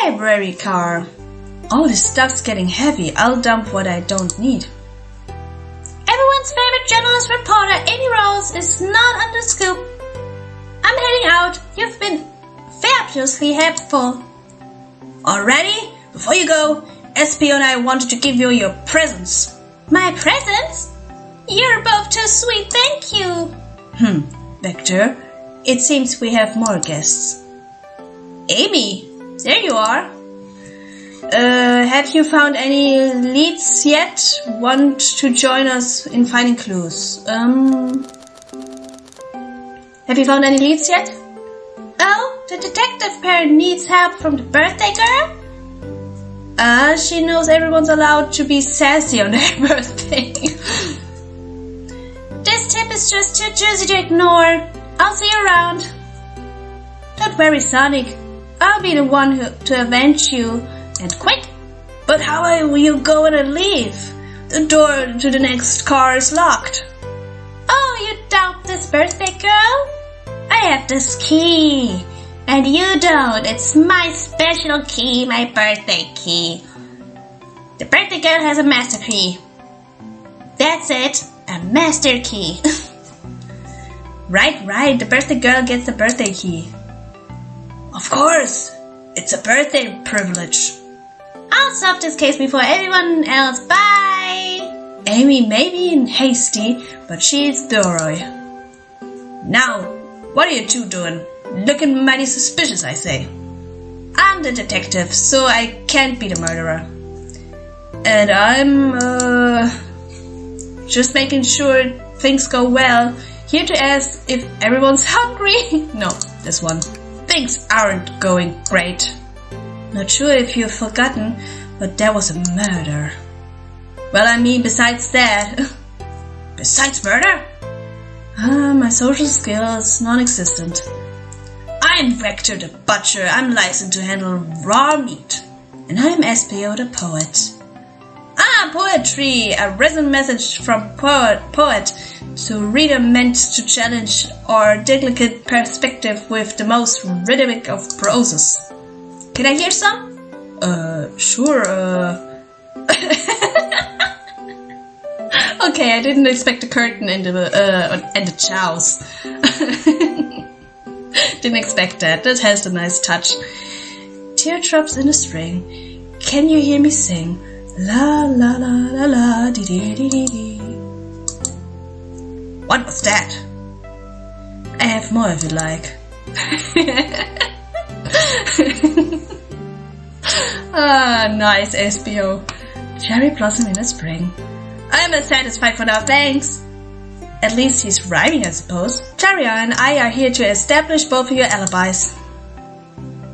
library car. Oh, this stuff's getting heavy. I'll dump what I don't need. Everyone's favorite journalist reporter, Amy Rose, is not on the scoop. I'm heading out. You've been fabulously helpful. Already? Before you go, SPO and I wanted to give you your presents. My presents? You're both too sweet, thank you. Vector, it seems we have more guests. Amy, there you are. Have you found any leads yet? Want to join us in finding clues? Have you found any leads yet? Oh, the detective parent needs help from the birthday girl? She knows everyone's allowed to be sassy on their birthday. This tip is just too juicy to ignore. I'll see you around. Don't worry, Sonic. I'll be the one to avenge you, and quick. But how are you going to leave? The door to the next car is locked. Oh, you doubt this birthday girl? I have this key. And you don't. It's my special key, my birthday key. The birthday girl has a master key. That's it. A master key. Right. The birthday girl gets the birthday key. Of course. It's a birthday privilege. I'll solve this case before everyone else. Bye! Amy may be hasty, but she's thorough. Now, what are you two doing? Looking mighty suspicious, I say. I'm the detective, so I can't be the murderer. And I'm, just making sure things go well. Here to ask if everyone's hungry. No, this one. Things aren't going great. Not sure if you've forgotten, but there was a murder. Well, I mean, besides that. Besides murder? My social skills, non-existent. I'm Vector the Butcher. I'm licensed to handle raw meat. And I'm SPO the Poet. Poetry! A resin message from poet to reader meant to challenge our delicate perspective with the most rhythmic of proses. Can I hear some? Sure, Okay, I didn't expect a curtain and the chows. Didn't expect that. That has a nice touch. Teardrops in the string. Can you hear me sing? La la la la la dee dee dee dee dee. What was that? I have more if you like. Nice SPO. Cherry blossom in the spring. I'm satisfied for now, thanks. At least he's rhyming, I suppose. Charia and I are here to establish both of your alibis.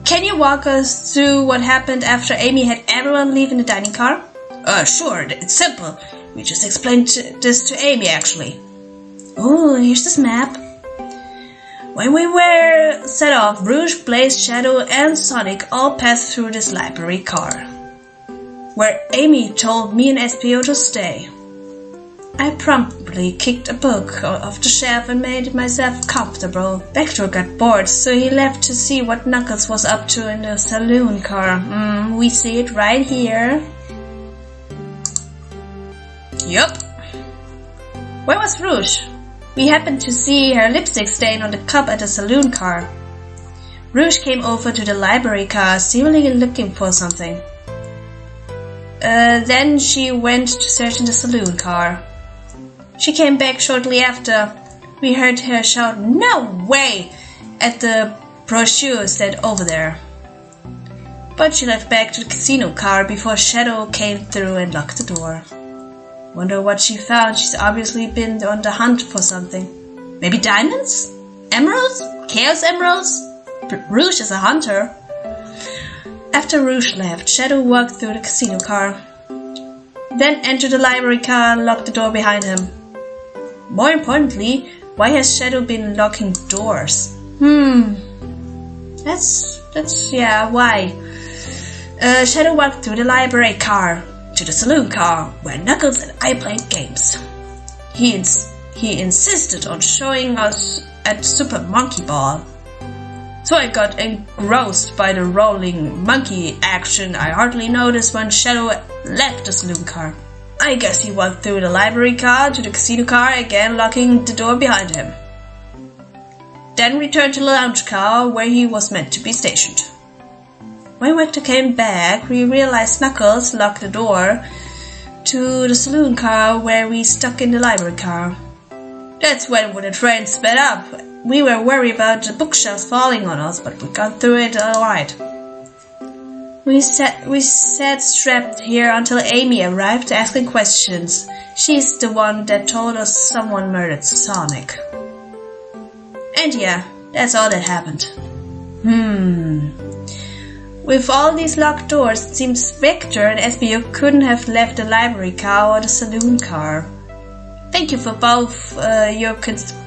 Can you walk us through what happened after Amy had everyone leave in the dining car? Sure, it's simple. We just explained this to Amy, actually. Ooh, here's this map. When we were set off, Rouge, Blaze, Shadow, and Sonic all passed through this library car, where Amy told me and SPO to stay. I promptly kicked a book off the shelf and made myself comfortable. Vector got bored, so he left to see what Knuckles was up to in the saloon car. We see it right here. Yup. Where was Rouge? We happened to see her lipstick stain on the cup at the saloon car. Rouge came over to the library car, seemingly looking for something. Then she went to search in the saloon car. She came back shortly after. We heard her shout, "No way!" at the brochures that over there. But she left back to the casino car before Shadow came through and locked the door. Wonder what she found. She's obviously been on the hunt for something. Maybe diamonds? Emeralds? Chaos emeralds? Rouge is a hunter. After Rouge left, Shadow walked through the casino car, then entered the library car and locked the door behind him. More importantly, why has Shadow been locking doors? Why? Shadow walked through the library car to the saloon car, where Knuckles and I played games. He insisted on showing us at Super Monkey Ball. So I got engrossed by the rolling monkey action I hardly noticed when Shadow left the saloon car. I guess he walked through the library car to the casino car, again locking the door behind him. Then returned to the lounge car where he was meant to be stationed. When Vector came back, we realized Knuckles locked the door to the saloon car where we stuck in the library car. That's when the train sped up. We were worried about the bookshelves falling on us, but we got through it alright. We sat strapped here until Amy arrived asking questions. She's the one that told us someone murdered Sonic. And yeah, that's all that happened. With all these locked doors, it seems Vector and SBO couldn't have left the library car or the saloon car. Thank you for both your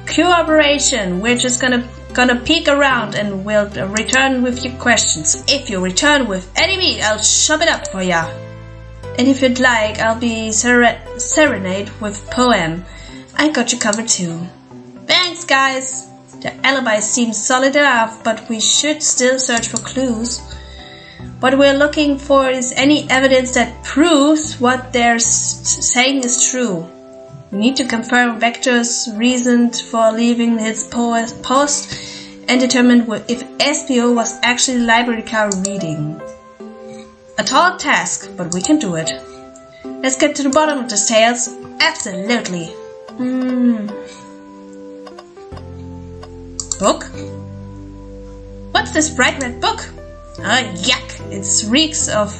cooperation. We're just gonna peek around and we'll return with your questions. If you return with any meat, I'll chop it up for ya. And if you'd like, I'll be serenade with poem. I got you covered too. Thanks, guys. The alibi seems solid enough, but we should still search for clues. What we're looking for is any evidence that proves what they're saying is true. We need to confirm Vector's reason for leaving his post and determine if SPO was actually the library car reading. A tall task, but we can do it. Let's get to the bottom of this tales. Absolutely. Book? What's this bright red book? Yuck! It reeks of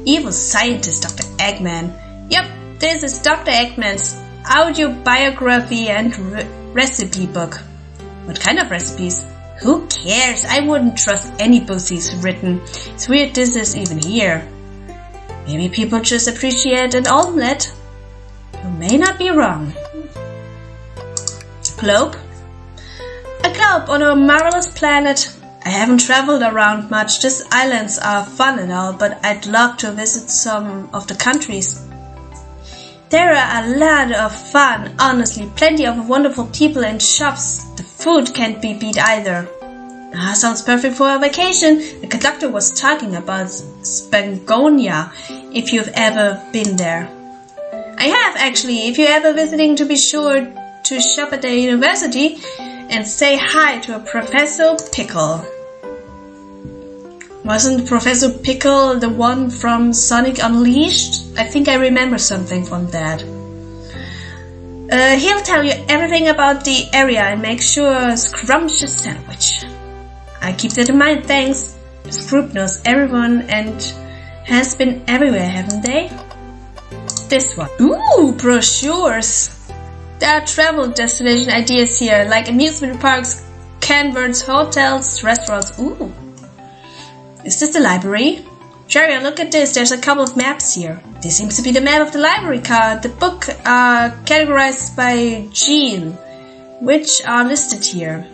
evil scientist Dr. Eggman. Yep, this is Dr. Eggman's autobiography and recipe book. What kind of recipes? Who cares? I wouldn't trust any books he's written. It's weird this is even here. Maybe people just appreciate an omelette. You may not be wrong. Globe? A globe on a marvelous planet. I haven't traveled around much. These islands are fun and all, but I'd love to visit some of the countries. There are a lot of fun, honestly, plenty of wonderful people and shops. The food can't be beat either. Sounds perfect for a vacation. The conductor was talking about Spangonia, if you've ever been there. I have, actually. If you're ever visiting, to be sure to shop at the university and say hi to a Professor Pickle. Wasn't Professor Pickle the one from Sonic Unleashed? I think I remember something from that. He'll tell you everything about the area and make sure a scrumptious sandwich. I keep that in mind, thanks. This group knows everyone and has been everywhere, haven't they? This one. Ooh, brochures. There are travel destination ideas here, like amusement parks, converts, hotels, restaurants. Ooh. Is this the library? Jerry, look at this. There's a couple of maps here. This seems to be the map of the library card. The book are categorized by gene, which are listed here.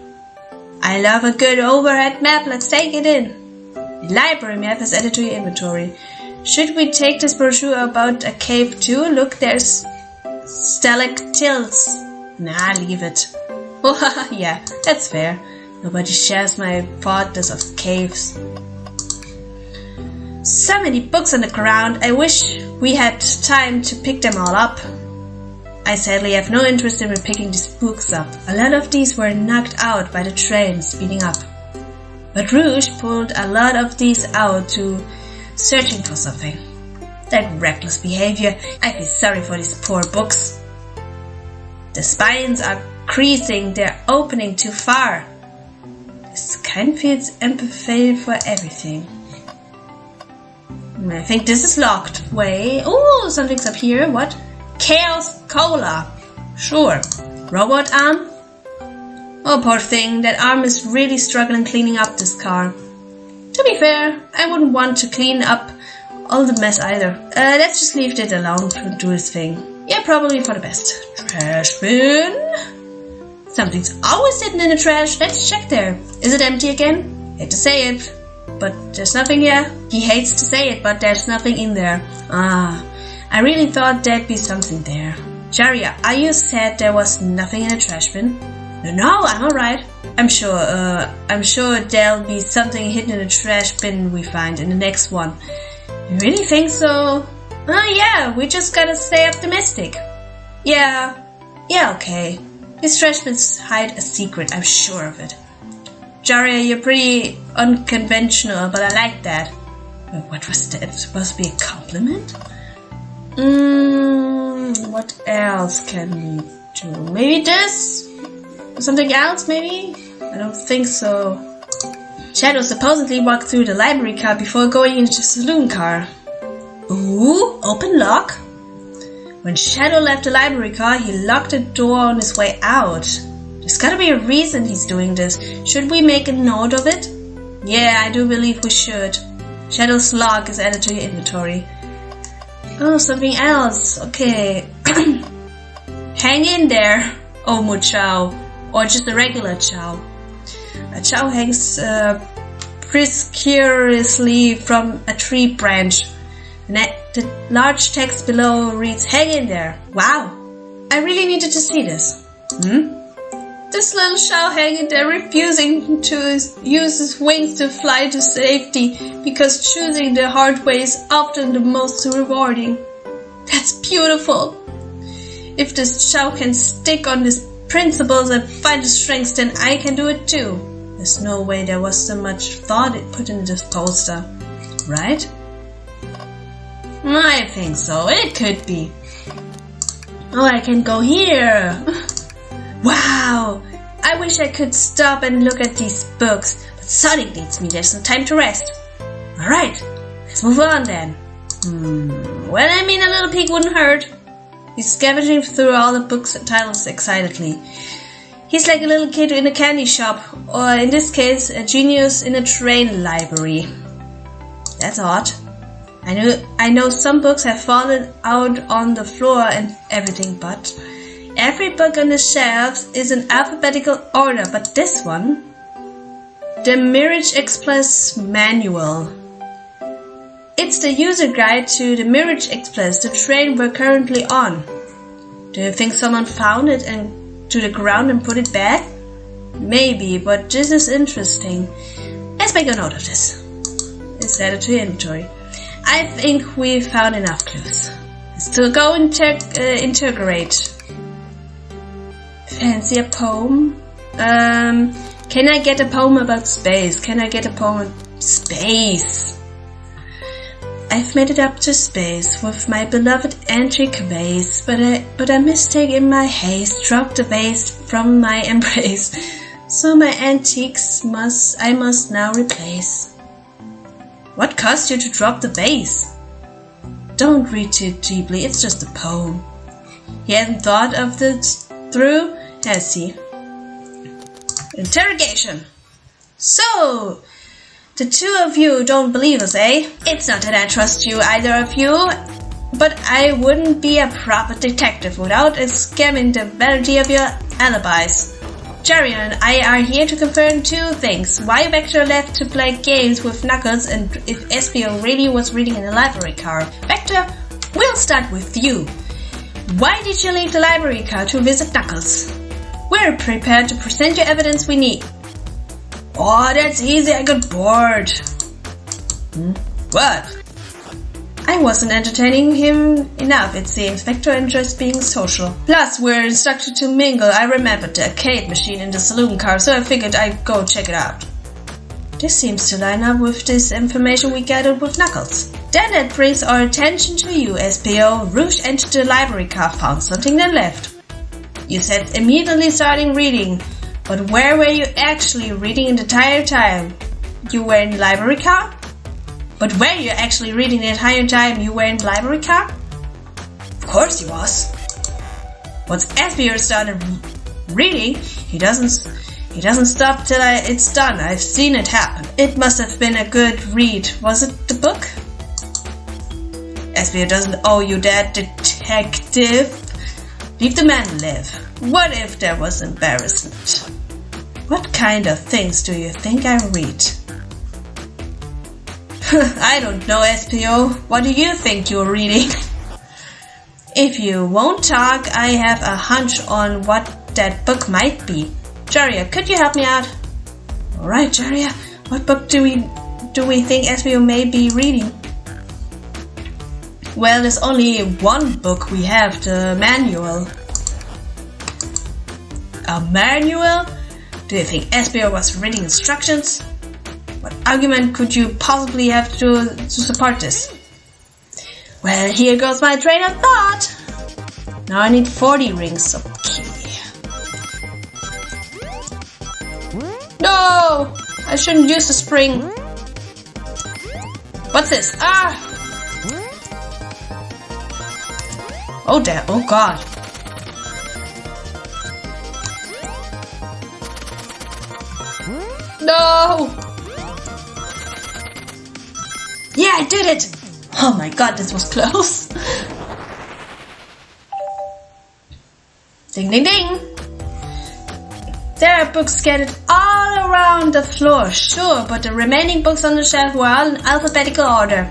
I love a good overhead map. Let's take it in. The library map is added to your inventory. Should we take this brochure about a cave too? Look, there's stalactites. Nah, leave it. Oh, yeah, that's fair. Nobody shares my thoughts of caves. So many books on the ground. I wish we had time to pick them all up. I sadly have no interest in picking these books up. A lot of these were knocked out by the train speeding up. But Rouge pulled a lot of these out to searching for something. That reckless behavior. I feel sorry for these poor books. The spines are creasing. They're opening too far. This kind feels empathy for everything. I think this is locked. Wait. Oh, something's up here. What? Chaos Cola. Sure. Robot arm? Oh, poor thing. That arm is really struggling cleaning up this car. To be fair, I wouldn't want to clean up all the mess either. Let's just leave it alone to do its thing. Yeah, probably for the best. Trash bin? Something's always sitting in the trash. Let's check there. Is it empty again? Hate to say it, but there's nothing here. He hates to say it, but there's nothing in there. I really thought there'd be something there. Jaria, are you sad there was nothing in the trash bin? No, I'm alright. I'm sure there'll be something hidden in the trash bin we find in the next one. You really think so? Yeah, we just gotta stay optimistic. Yeah, okay. These trash bins hide a secret, I'm sure of it. Jaria, you're pretty unconventional, but I like that. What was that? Supposed to be a compliment? What else can we do? Maybe this? Something else, maybe? I don't think so. Shadow supposedly walked through the library car before going into the saloon car. Ooh, open lock? When Shadow left the library car, he locked the door on his way out. There's gotta be a reason he's doing this. Should we make a note of it? Yeah, I do believe we should. Shadow's log is added to your inventory. Oh, something else. Okay. Hang in there, Omo Chow. Or just a regular Chow. A Chow hangs precariously from a tree branch. The large text below reads, hang in there. Wow. I really needed to see this. This little Chow hanging there refusing to use his wings to fly to safety because choosing the hard way is often the most rewarding. That's beautiful. If this Chow can stick on his principles and find the strength, then I can do it too. There's no way there was so much thought it put in this poster, right? I think so. It could be. Oh, I can go here. Wow! I wish I could stop and look at these books, but Sonic needs me. There's no time to rest. Alright, let's move on then. Well, I mean, a little peek wouldn't hurt. He's scavenging through all the books and titles excitedly. He's like a little kid in a candy shop, or in this case, a genius in a train library. That's odd. I know some books have fallen out on the floor and everything, but every book on the shelves is in alphabetical order, but this one, the Mirage Express Manual. It's the user guide to the Mirage Express, the train we're currently on. Do you think someone found it and to the ground and put it back? Maybe, but this is interesting. Let's make a note of this. It's added to your inventory. I think we found enough clues. So go interrogate. Fancy a poem? Can I get a poem about space? Can I get a poem about space? I've made it up to space with my beloved antique vase, but a mistake in my haste dropped the vase from my embrace. So my antiques I must now replace. What caused you to drop the vase? Don't read too deeply, it's just a poem. He hasn't thought of this through, has he? Interrogation. So, the two of you don't believe us, eh? It's not that I trust you, either of you, but I wouldn't be a proper detective without examining the validity of your alibis. Jerry and I are here to confirm two things. Why Vector left to play games with Knuckles and if SBO really was reading in the library car. Vector, we'll start with you. Why did you leave the library car to visit Knuckles? We're prepared to present you evidence we need. Oh, that's easy, I got bored. What? I wasn't entertaining him enough, it seems. Vector enjoys being social. Plus, we're instructed to mingle. I remembered the arcade machine in the saloon car, so I figured I'd go check it out. This seems to line up with this information we gathered with Knuckles. Then that brings our attention to you, SPO. Rouge entered the library car, found something, then left. You said immediately starting reading, but where were you actually reading the entire time? You were in the library car? But were you actually reading the entire time you were in the library car? Of course he was. Once SBO started reading, he doesn't stop till it's done. I've seen it happen. It must have been a good read. Was it the book? SBO doesn't owe you that, detective. Leave the man live. What if there was embarrassment? What kind of things do you think I read? I don't know, SPO. What do you think you're reading? If you won't talk, I have a hunch on what that book might be. Jaria, could you help me out? Alright, Jaria, what book do we think SBO may be reading? Well, there's only one book we have, the manual. A manual? Do you think SBO was reading instructions? What argument could you possibly have to support this? Well, here goes my train of thought. Now I need 40 rings. Okay. No! I shouldn't use the spring. What's this? Ah! Oh damn, oh god. No! Yeah, I did it! Oh my god, this was close. Ding ding ding! There are books scattered all around the floor, sure, but the remaining books on the shelf were all in alphabetical order.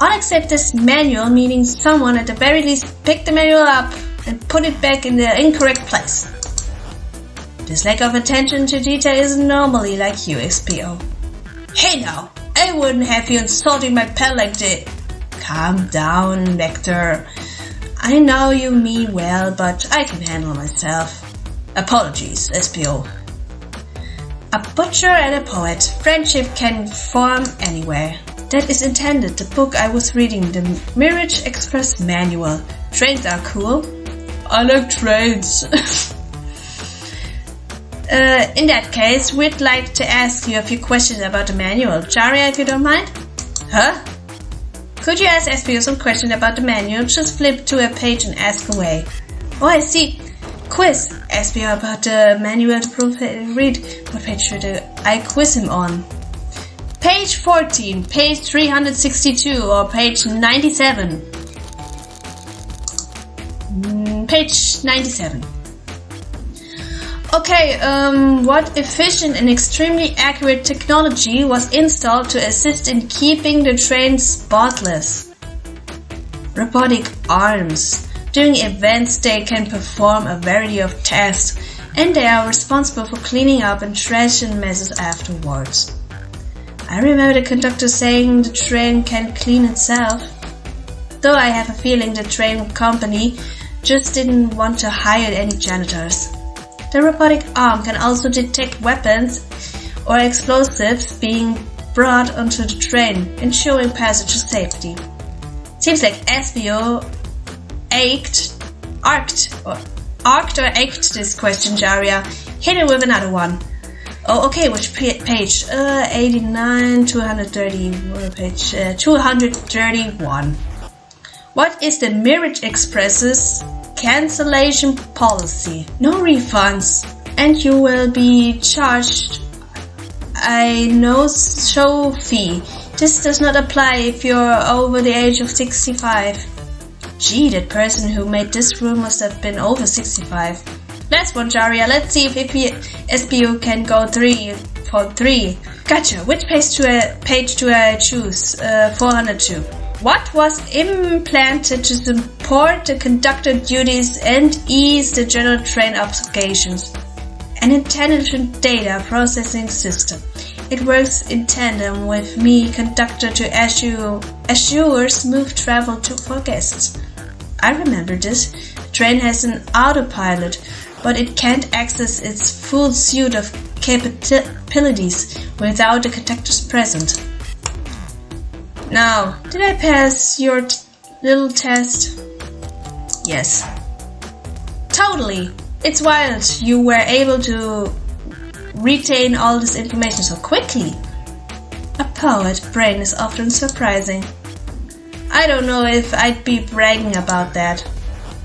All except this manual, meaning someone at the very least picked the manual up and put it back in the incorrect place. This lack of attention to detail isn't normally like you, SPO. Hey now, I wouldn't have you insulting my pet like this. Calm down, Vector. I know you mean well, but I can handle myself. Apologies, SPO. A butcher and a poet. Friendship can form anywhere. That is intended. The book I was reading, the Mirage Express Manual. Trains are cool. I like trains. In that case, we'd like to ask you a few questions about the manual. Jaria, if you don't mind? Huh? Could you ask SPO some questions about the manual? Just flip to a page and ask away. Oh, I see. Quiz. SPO about the manual to prove read. What page should I quiz him on? Page 14, page 362, or page 97? Page 97. Okay, what efficient and extremely accurate technology was installed to assist in keeping the train spotless? Robotic arms. During events, they can perform a variety of tasks, and they are responsible for cleaning up and trashing messes afterwards. I remember the conductor saying the train can clean itself. Though I have a feeling the train company just didn't want to hire any janitors. The robotic arm can also detect weapons or explosives being brought onto the train, ensuring passenger safety. Seems like SBO arced this question, Jaria. Hit it with another one. Oh, okay, which page? 89, 230, page 231. What is the Mirage Express's cancellation policy? No refunds, and you will be charged a no-show fee. This does not apply if you're over the age of 65. Gee, that person who made this rule must have been over 65. Last one, Jaria. Let's see if SPO can go 3 for 3. Gotcha. Which page do I choose? 402. What was implanted to support the conductor duties and ease the general train obligations? An intelligent data processing system. It works in tandem with me, conductor, to assure smooth travel for guests. I remember this. The train has an autopilot, but it can't access its full suite of capabilities without the conductors present. Now, did I pass your little test? Yes. Totally. It's wild you were able to retain all this information so quickly. A poet's brain is often surprising. I don't know if I'd be bragging about that.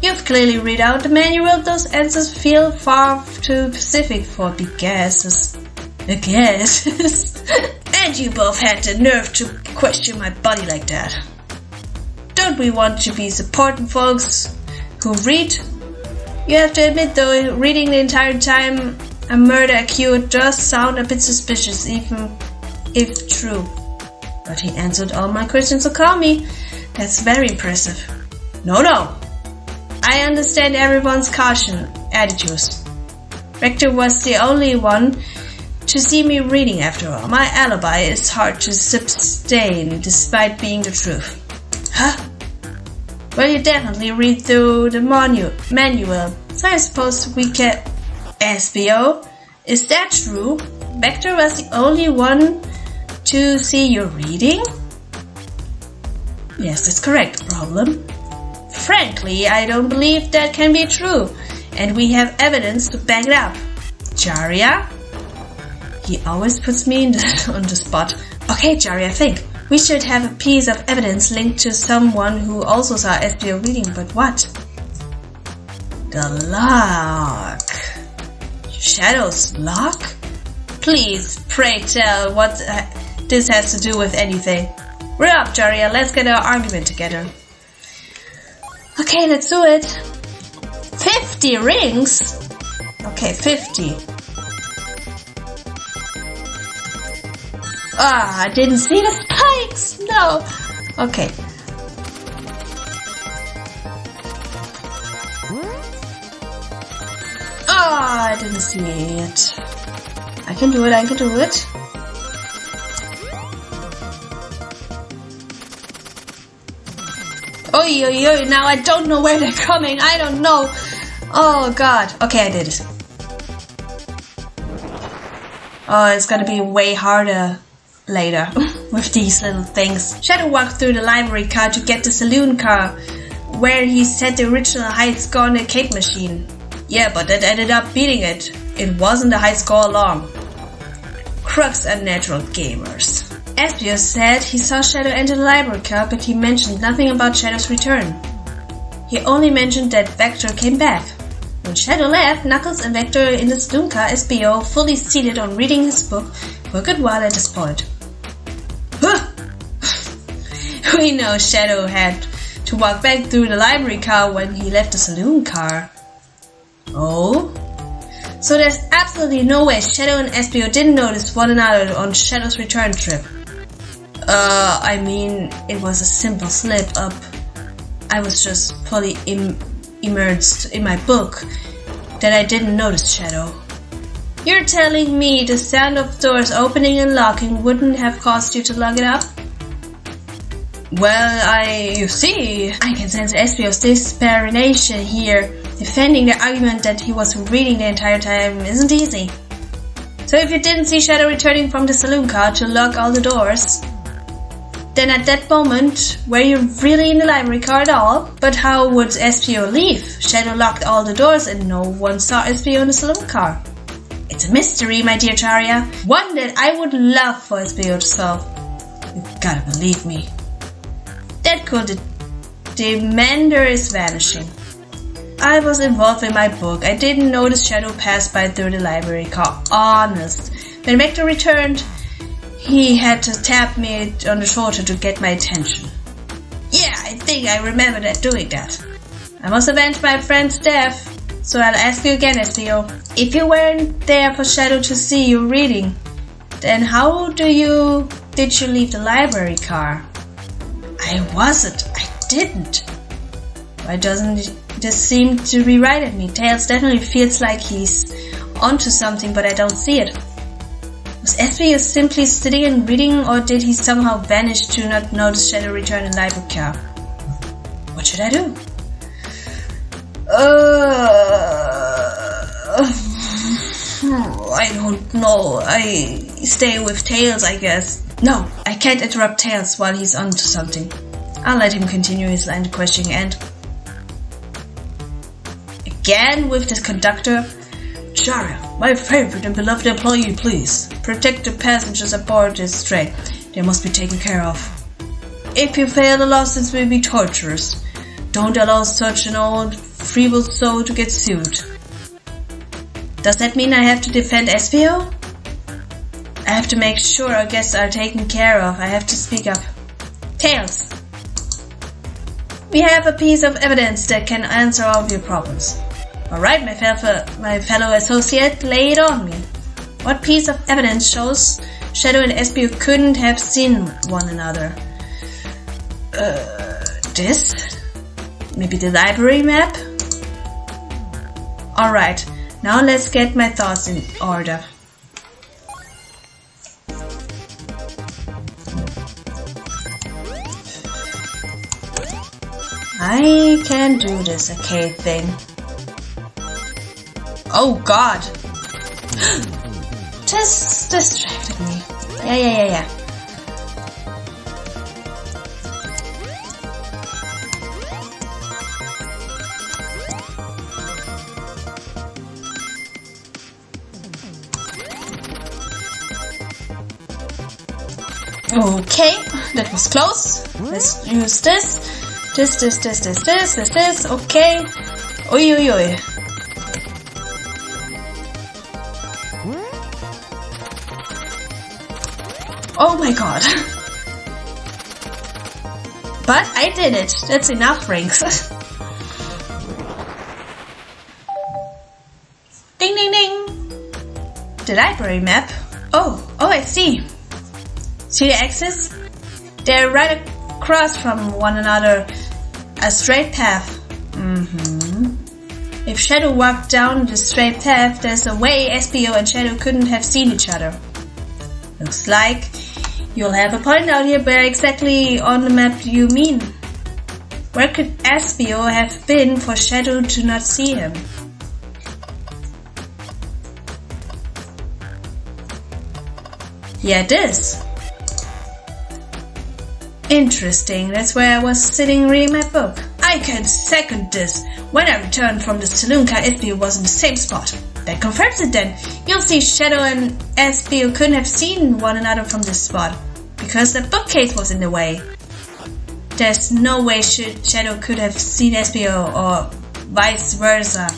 You've clearly read out the manual. Those answers feel far too specific for big guesses. Guesses? And you both had the nerve to question my body like that. Don't we want to be supporting folks who read? You have to admit though, reading the entire time a murder accused does sound a bit suspicious, even if true. But he answered all my questions so calmly. That's very impressive. No. I understand everyone's caution attitudes. Vector was the only one to see me reading after all. My alibi is hard to sustain despite being the truth. Huh? Well, you definitely read through the manual, so I suppose we can... SBO? Is that true? Vector was the only one to see you reading? Yes, that's correct. Problem? Frankly, I don't believe that can be true, and we have evidence to back it up. Jaria? He always puts me on the spot. Okay, Jaria, think. We should have a piece of evidence linked to someone who also saw SBO reading, but what? The lock. Shadow's lock? Please, pray tell what this has to do with anything. We're up, Jaria. Let's get our argument together. Okay, let's do it. 50 rings? Okay, 50. Ah, I didn't see the spikes. No. Okay. Ah, I didn't see it. I can do it. I can do it. Oi, oi, oi. Now I don't know where they're coming. I don't know. Oh, God. Okay, I did it. Oh, it's gonna be way harder later with these little things. Shadow walked through the library car to get the saloon car where he set the original high score on the cake machine. Yeah, but that ended up beating it. It wasn't a high score long. Crooks are natural gamers. SBO said he saw Shadow enter the library car, but he mentioned nothing about Shadow's return. He only mentioned that Vector came back. When Shadow left, Knuckles and Vector in the saloon car, SBO fully seated on reading his book for a good while at this point. We know Shadow had to walk back through the library car when he left the saloon car. Oh? So there's absolutely no way Shadow and SBO didn't notice one another on Shadow's return trip. I mean, it was a simple slip-up. I was just fully immersed in my book that I didn't notice Shadow. You're telling me the sound of doors opening and locking wouldn't have caused you to lock it up? Well, you see, I can sense SBO's desperation here. Defending the argument that he was reading the entire time isn't easy. So if you didn't see Shadow returning from the saloon car to lock all the doors, then at that moment, were you really in the library car at all? But how would SBO leave? Shadow locked all the doors and no one saw SBO in the saloon car. It's a mystery, my dear Jaria. One that I would love for SBO to solve. You gotta believe me. That cool Demander is vanishing. I was involved in my book. I didn't notice Shadow pass by through the library car. Honest. When Vector returned, he had to tap me on the shoulder to get my attention. Yeah, I think I remember doing that. I must avenge my friend's death. So I'll ask you again, SBO. If you weren't there for Shadow to see you reading, then how did you leave the library car? I wasn't. I didn't. Why doesn't this seem to be right at me? Tails definitely feels like he's onto something, but I don't see it. Was SBO simply sitting and reading, or did he somehow vanish to not notice Shadow return in the library car? What should I do? I don't know. I stay with Tails, I guess. No, I can't interrupt Tails while he's onto something. I'll let him continue his line of questioning and... Again with this conductor? Jaria, my favorite and beloved employee, please. Protect the passengers aboard this train. They must be taken care of. If you fail, the losses will be torturous. Don't allow such an old, feeble soul to get sued. Does that mean I have to defend SBO? I have to make sure our guests are taken care of. I have to speak up. Tails. We have a piece of evidence that can answer all of your problems. Alright, my fellow associate, lay it on me. What piece of evidence shows Shadow and SBO couldn't have seen one another? This? Maybe the library map? Alright, Now let's get my thoughts in order. I can do this arcade thing. Oh God! Just distracted me. Yeah. Okay, that was close. Let's use this. This. Okay. Oi. Oh my God. But I did it. That's enough rings. Ding ding ding. The library map. Oh, I see. See the axes? They're right across from one another. A straight path. If Shadow walked down the straight path, there's a way SPO and Shadow couldn't have seen each other. Looks like you'll have a point out here. Where exactly on the map you mean? Where could SPO have been for Shadow to not see him? Yeah, this. Interesting, that's where I was sitting reading my book. I can second this. When I returned from the saloon car, SPO was in the same spot. That confirms it then. You'll see Shadow and SPO couldn't have seen one another from this spot, because the bookcase was in the way. There's no way Shadow could have seen SPO or vice versa.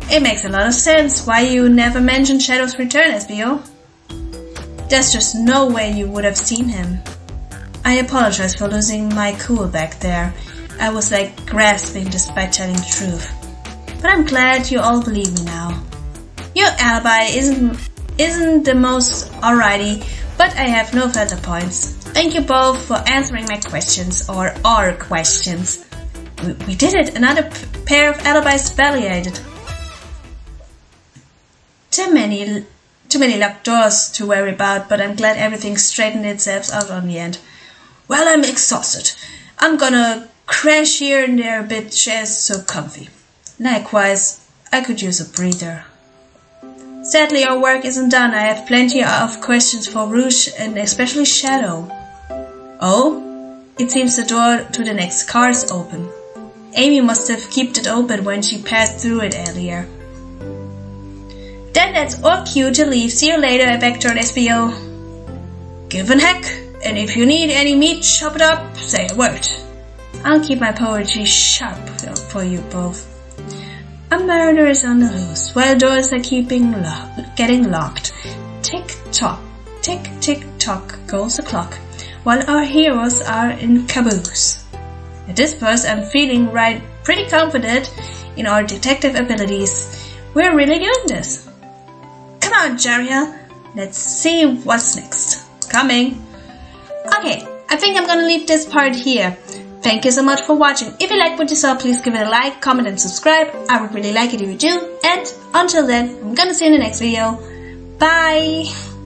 It makes a lot of sense why you never mentioned Shadow's return, SPO. There's just no way you would have seen him. I apologize for losing my cool back there. I was like grasping despite telling the truth. But I'm glad you all believe me now. Your alibi isn't the most alrighty, but I have no further points. Thank you both for answering my questions, or our questions. We did it! Another pair of alibis validated. Too many locked doors to worry about, but I'm glad everything straightened itself out on the end. Well, I'm exhausted. I'm gonna crash here and there a bit, chair's so comfy. Likewise, I could use a breather. Sadly, our work isn't done. I have plenty of questions for Rouge and especially Shadow. Oh, it seems the door to the next car is open. Amy must have kept it open when she passed through it earlier. Then that's all cue to leave. See you later, Vector and SPO. Give a heck, and if you need any meat, chop it up, say a word. I'll keep my poetry sharp for you both. A murder is on the loose, while doors are getting locked. Tick-tock, tick-tick-tock goes the clock, while our heroes are in caboose. At this point, I'm feeling pretty confident in our detective abilities. We're really doing this. Come on, Jaria. Let's see what's next. Coming. Okay, I think I'm gonna leave this part here. Thank you so much for watching. If you like what you saw, please give it a like, comment and subscribe. I would really like it if you do. And until then, I'm gonna see you in the next video. Bye!